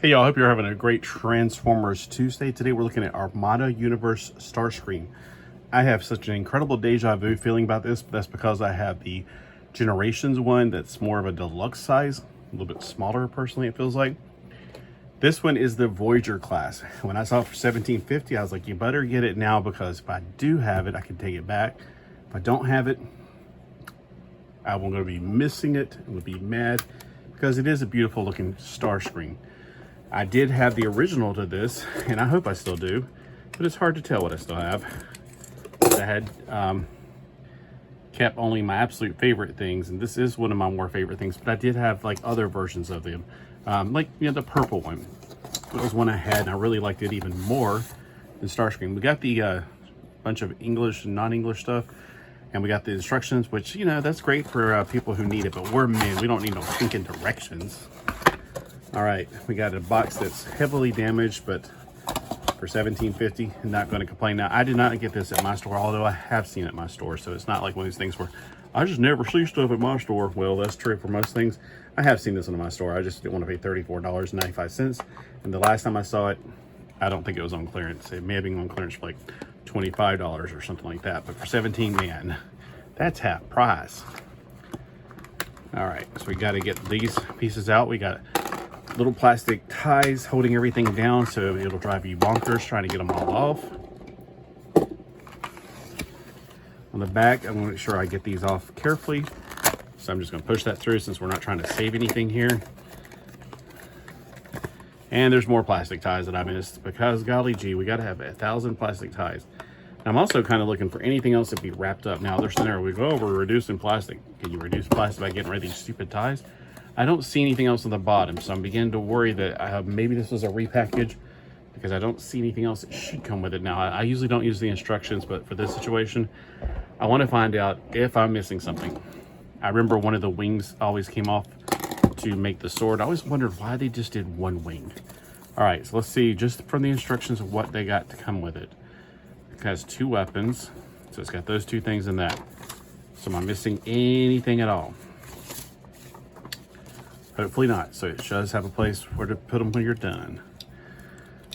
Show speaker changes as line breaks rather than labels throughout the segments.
Hey y'all, hope you're having a great Transformers Tuesday. Today we're looking at Armada Universe Starscream. I have such an incredible deja vu feeling about this, but that's because I have the Generations one that's more of a deluxe size, a little bit smaller personally it feels like. This one is the Voyager class. When I saw it for $17.50, I was like, you better get it now because if I do have it, I can take it back. If I don't have it, I'm going to be missing it and would be mad because it is a beautiful looking Starscream. I did have the original to this, and I hope I still do, but it's hard to tell what I still have. I had kept only my absolute favorite things, and this is one of my more favorite things, but I did have like other versions of them. Like, you know, the purple one. It was one I had, and I really liked it even more than Starscream. We got the bunch of English and non-English stuff, and we got the instructions, which, you know, that's great for people who need it, but we're men. We don't need no thinking directions. All right, we got a box that's heavily damaged, but for $17.50, I'm not going to complain. Now, I did not get this at my store, although I have seen it at my store, so it's not like one of these things where I just never see stuff at my store. Well, that's true for most things. I have seen this in my store. I just didn't want to pay $34.95, and the last time I saw it, I don't think it was on clearance. It may have been on clearance for like $25 or something like that, but for $17, man, that's half price. All right, so we got to get these pieces out. We got little plastic ties holding everything down, so it'll drive you bonkers trying to get them all off. On the back, I'm going to make sure I get these off carefully. So I'm just going to push that through since we're not trying to save anything here. And there's more plastic ties that I missed because golly gee, we got to have 1,000 plastic ties. I'm also kind of looking for anything else to be wrapped up. Now there's there we go, we're reducing plastic. Can you reduce plastic by getting rid of these stupid ties? I don't see anything else on the bottom, so I'm beginning to worry that maybe this was a repackage because I don't see anything else that should come with it. Now, I usually don't use the instructions, but for this situation, I want to find out if I'm missing something. I remember one of the wings always came off to make the sword. I always wondered why they just did one wing. All right, so let's see just from the instructions of what they got to come with it. It has 2 weapons, so it's got those 2 things in that. So am I missing anything at all? Hopefully not. So it does have a place where to put them when you're done.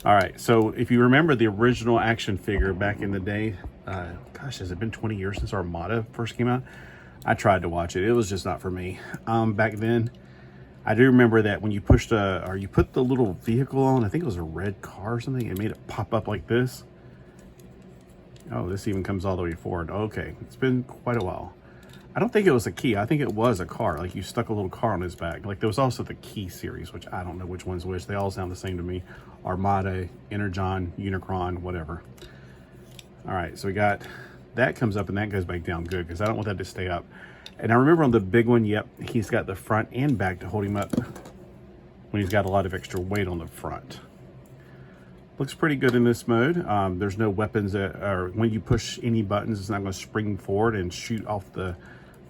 All right. So if you remember the original action figure back in the day, gosh, has it been 20 years since Armada first came out? I tried to watch it. It was just not for me. Back then, I do remember that when you pushed or you put the little vehicle on, I think it was a red car or something, it made it pop up like this. Oh, this even comes all the way forward. Okay. It's been quite a while. I don't think it was a key. I think it was a car. Like you stuck a little car on his back. Like there was also the key series, which I don't know which one's which. They all sound the same to me. Armada, Energon, Unicron, whatever. All right, so we got that comes up and that goes back down good because I don't want that to stay up. And I remember on the big one, yep, he's got the front and back to hold him up when he's got a lot of extra weight on the front. Looks pretty good in this mode. There's no weapons that are, when you push any buttons, it's not going to spring forward and shoot off the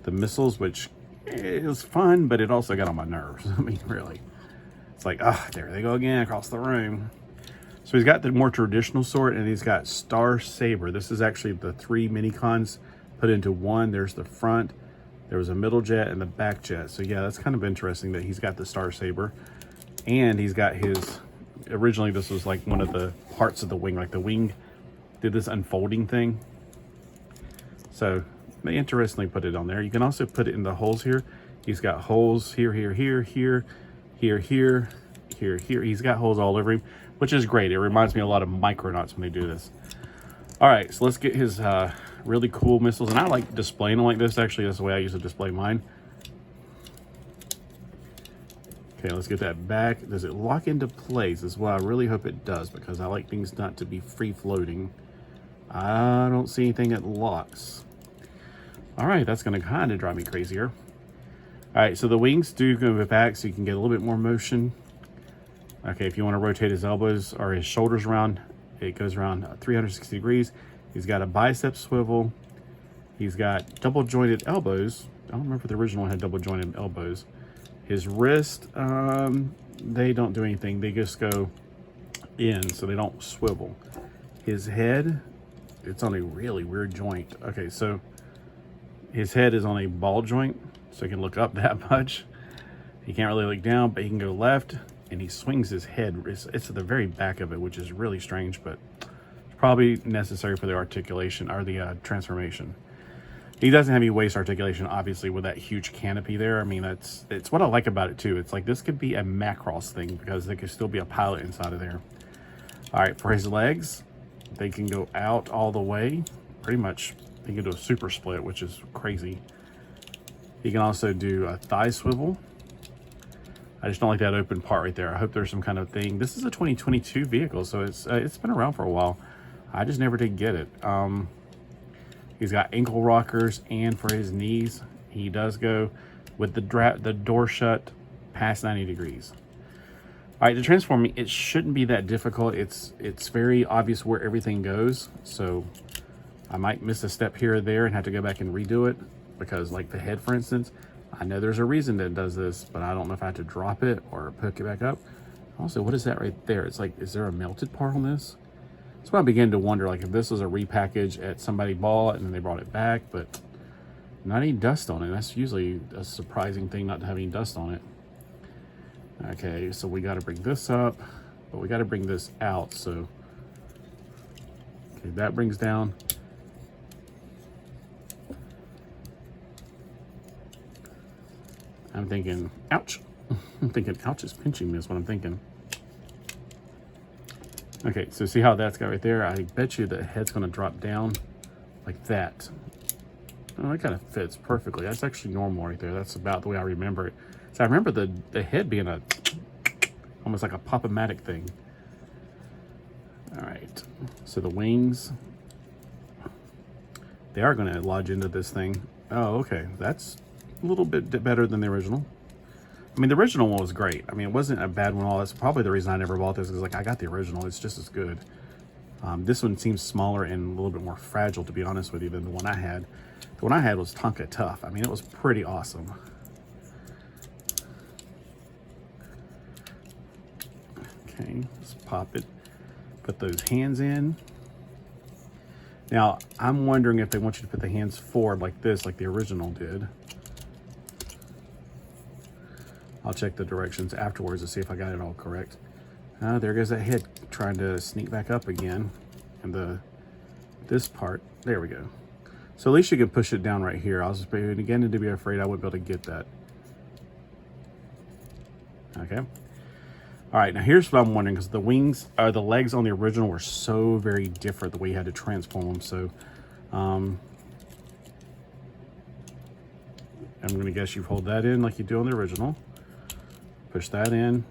missiles, which is fun, but it also got on my nerves. I mean, really. It's like, there they go again across the room. So he's got the more traditional sword, and he's got Star Saber. This is actually the 3 mini-cons put into one. There's the front, there was a middle jet, and the back jet. So yeah, that's kind of interesting that he's got the Star Saber. And he's got his, originally this was like one of the parts of the wing, like the wing did this unfolding thing. So they interestingly put it on there. You can also put it in the holes here. He's got holes here, here, here, here, here, here, here, here. He's got holes all over him, which is great. It reminds me a lot of Micronauts when they do this. All right, so let's get his really cool missiles. And I like displaying them like this. Actually, that's the way I used to display mine. Okay, let's get that back. Does it lock into place? Is what I really hope it does because I like things not to be free floating. I don't see anything that locks. All right, that's going to kind of drive me crazier. All right, so the wings do go back so you can get a little bit more motion. Okay, if you want to rotate his elbows or his shoulders around, it goes around 360 degrees. He's got a bicep swivel. He's got double jointed elbows. I don't remember if the original one had double jointed elbows. His wrist, they don't do anything. They just go in, so they don't swivel. His head, it's on a really weird joint. Okay, so his head is on a ball joint, so he can look up that much. He can't really look down, but he can go left and he swings his head. It's at the very back of it, which is really strange, but it's probably necessary for the articulation or the transformation. He doesn't have any waist articulation, obviously, with that huge canopy there. I mean, it's what I like about it too. It's like this could be a Macross thing because there could still be a pilot inside of there. All right, for his legs, they can go out all the way. Pretty much, he can do a super split, which is crazy. He can also do a thigh swivel. I just don't like that open part right there. I hope there's some kind of thing. This is a 2022 vehicle, so it's been around for a while. I just never did get it. He's got ankle rockers, and for his knees, he does go with the door shut past 90 degrees. All right, the transforming, it shouldn't be that difficult. It's very obvious where everything goes, so I might miss a step here or there and have to go back and redo it because, like the head, for instance, I know there's a reason that it does this, but I don't know if I have to drop it or pick it back up. Also, what is that right there? It's like, is there a melted part on this? That's when I began to wonder, like, if this was a repackage at somebody bought and then they brought it back, but not any dust on it. That's usually a surprising thing, not to have any dust on it. Okay, so we got to bring this up, but we got to bring this out. So, okay, that brings down. I'm thinking, ouch. I'm thinking, ouch is pinching me is what I'm thinking. Okay, so see how that's got right there? I bet you the head's going to drop down like that. Oh, that kind of fits perfectly. That's actually normal right there. That's about the way I remember it. So I remember the head being almost like a pop-o-matic thing. All right, so the wings, they are going to lodge into this thing. Oh, okay, that's a little bit better than the original. I mean, the original one was great. I mean, it wasn't a bad one at all. That's probably the reason I never bought this, because like I got the original. It's just as good. This one seems smaller and a little bit more fragile, to be honest with you, than the one I had. The one I had was Tonka Tough. I mean, it was pretty awesome. Okay, let's pop it. Put those hands in. Now, I'm wondering if they want you to put the hands forward like this, like the original did. I'll check the directions afterwards to see if I got it all correct. There goes that head trying to sneak back up again. And this part, there we go. So at least you can push it down right here. I was beginning to be afraid I wouldn't be able to get that. Okay. All right, now here's what I'm wondering, because the wings, the legs on the original were so very different the way you had to transform them. So I'm gonna guess you hold that in like you do on the original. Push that in.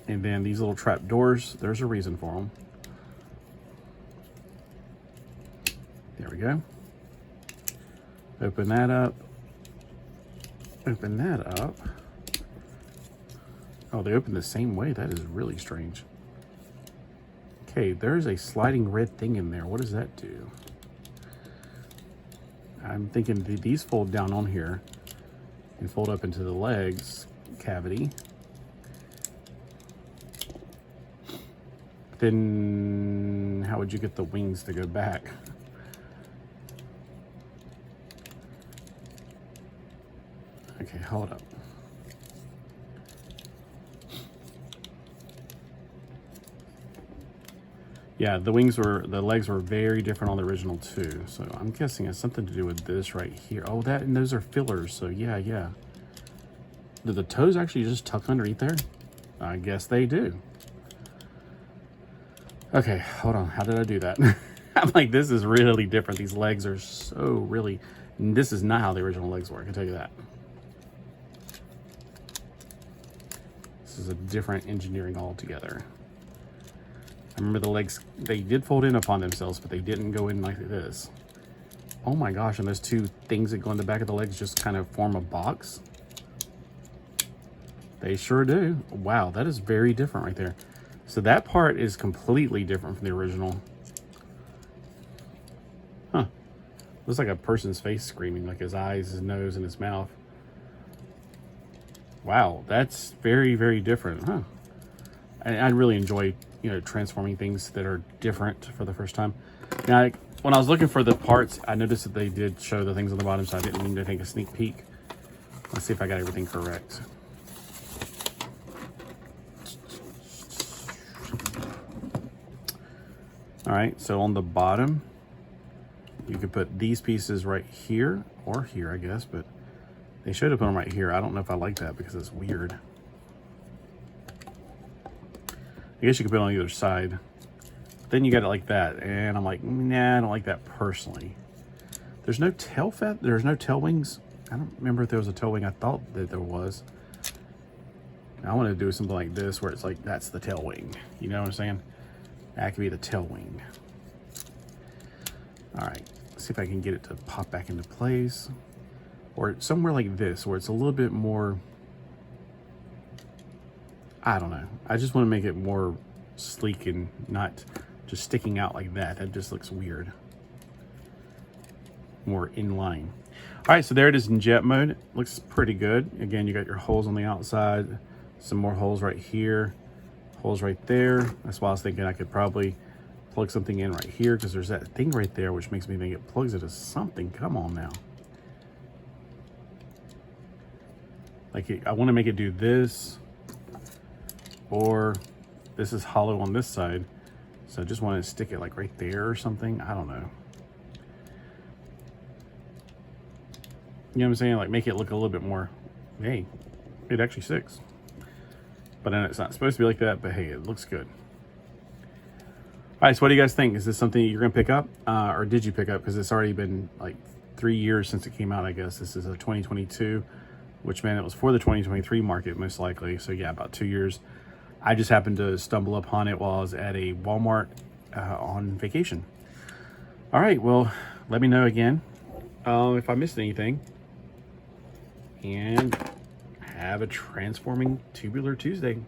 And then these little trap doors, there's a reason for them. There we go. Open that up. Open that up. Oh, they open the same way. That is really strange. Okay, there's a sliding red thing in there. What does that do? I'm thinking these fold down on here and fold up into the legs cavity. Then how would you get the wings to go back? Okay, hold up. Yeah, the legs were very different on the original too. So I'm guessing it's something to do with this right here. Oh, that and those are fillers. So yeah. Do the toes actually just tuck underneath there? I guess they do. Okay, hold on. How did I do that? I'm like, this is really different. These legs are so really, this is not how the original legs were, I can tell you that. This is a different engineering altogether. I remember the legs, they did fold in upon themselves, but they didn't go in like this. Oh my gosh, and those two things that go in the back of the legs just kind of form a box. They sure do. Wow, that is very different right there. So that part is completely different from the original. Huh. Looks like a person's face screaming, like his eyes, his nose, and his mouth. Wow, that's very, very different, huh? I really enjoy, transforming things that are different for the first time. Now, when I was looking for the parts, I noticed that they did show the things on the bottom, so I didn't mean to take a sneak peek. Let's see if I got everything correct. All right, so on the bottom, you could put these pieces right here or here, I guess, but they should have put them right here. I don't know if I like that because it's weird. I guess you could put it on either side. Then you got it like that, and I'm like, nah, I don't like that personally. There's no tail there's no tail wings. I don't remember if there was a tail wing. I thought that there was. I want to do something like this where it's like, that's the tail wing. You know what I'm saying? That could be the tail wing. All right, let's see if I can get it to pop back into place. Or somewhere like this, where it's a little bit more, I don't know. I just want to make it more sleek and not just sticking out like that. That just looks weird. More in line. All right, so there it is in jet mode. Looks pretty good. Again, you got your holes on the outside, some more holes right here, holes right there. That's why I was thinking I could probably plug something in right here, because there's that thing right there, which makes me think it plugs into something. Come on now. Like, I want to make it do this, or this is hollow on this side, so I just want to stick it like right there or something. I don't know. You know what I'm saying? Like, make it look a little bit more, hey, it actually sticks. But then it's not supposed to be like that, but hey, it looks good. All right, so what do you guys think? Is this something you're gonna pick up, or did you pick up? Because it's already been like 3 years since it came out, I guess. This is a 2022, which meant it was for the 2023 market, most likely. So yeah, about 2 years. I just happened to stumble upon it while I was at a Walmart on vacation. All right, well, let me know again if I missed anything. And have a transforming tubular Tuesday.